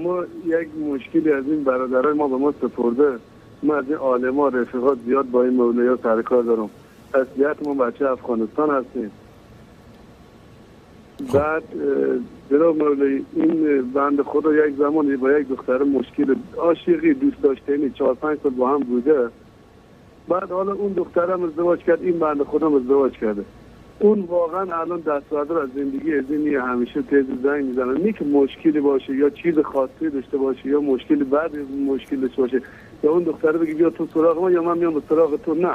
ما یک مشکلی از این برادرای ما به ما سپرده. ما از این عالما رفیقات زیاد با این مولویا سر کار دارم. اصلیت ما بچه افغانستان هستیم. بعد جناب مولوی، این بنده خدا یک زمانی با یک دختر مشکل عاشقی دوست داشتنی 4-5 سال با هم بوده. بعد حالا اون دخترم ازدواج کرد، این بنده خودم ازدواج کرده. اون واقعا الان دستبردار از زندگی از اینی، همیشه تیز زنگ میزنه. نه که مشکلی باشه یا چیز خاصی داشته باشه یا مشکلی بعد مشکل داشته باشه یا اون دختر بگه بیا تو سراغ ما یا من میام به سراغ تو، نه.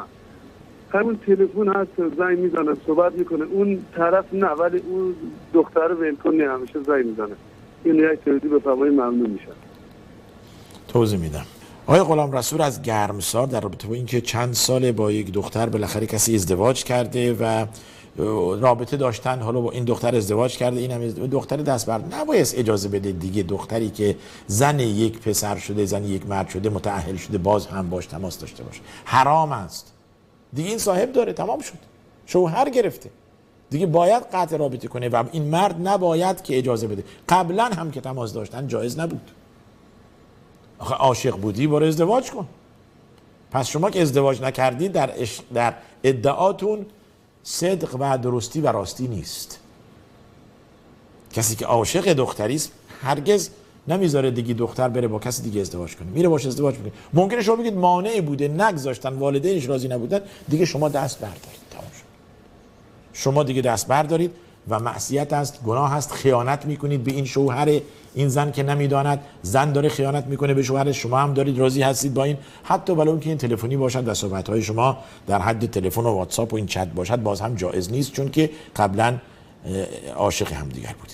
همون تلفن هست، زنگ میزنه، صحبت میکنه، اون طرف نه، ولی اون دختر ولکن نه، همیشه زنگ میزنه. این یک توضیح بفرمایید ممنون میشم. توضیح میدم. آقای غلامرسول از گرمسار در رابطه با اینکه چند ساله با یک دختر بالاخره کسی ازدواج کرده و رابطه داشتن، حالا با این دختر ازدواج کرده، این هم دختر دست بر نباید اجازه بده دیگه دختری که زن یک پسر شده، زن یک مرد شده، متأهل شده، باز هم باش تماس داشته باشه. حرام است دیگه. این صاحب داره، تمام شد، شوهر گرفته دیگه، باید قطع رابطه کنه و این مرد نباید که اجازه بده. قبلا هم که تماس داشتن جایز نبود. آخه عاشق بودی برو ازدواج کن. پس شما که ازدواج نکردید در ادعاتون صدق و درستی و راستی نیست. کسی که عاشق دختری است هرگز نمیذاره دیگه دختر بره با کسی دیگه ازدواج کنه، میره باش ازدواج میکنه. ممکنه شما بگید مانعی بوده، نگذاشتن، والدینش راضی نبودن، دیگه شما دست بردارید، تمام شد. شما دیگه دست بردارید و معصیت است، گناه است، خیانت میکنید به این شوهر این زن که نمیداند. زن داره خیانت میکنه به شوهرش، شما هم دارید راضی هستید با این، حتی ولو که این تلفنی باشد و صحبت‌های شما در حد تلفن و واتساپ و این چت باشد، باز هم جایز نیست، چون که قبلا عاشق هم دیگر بودید.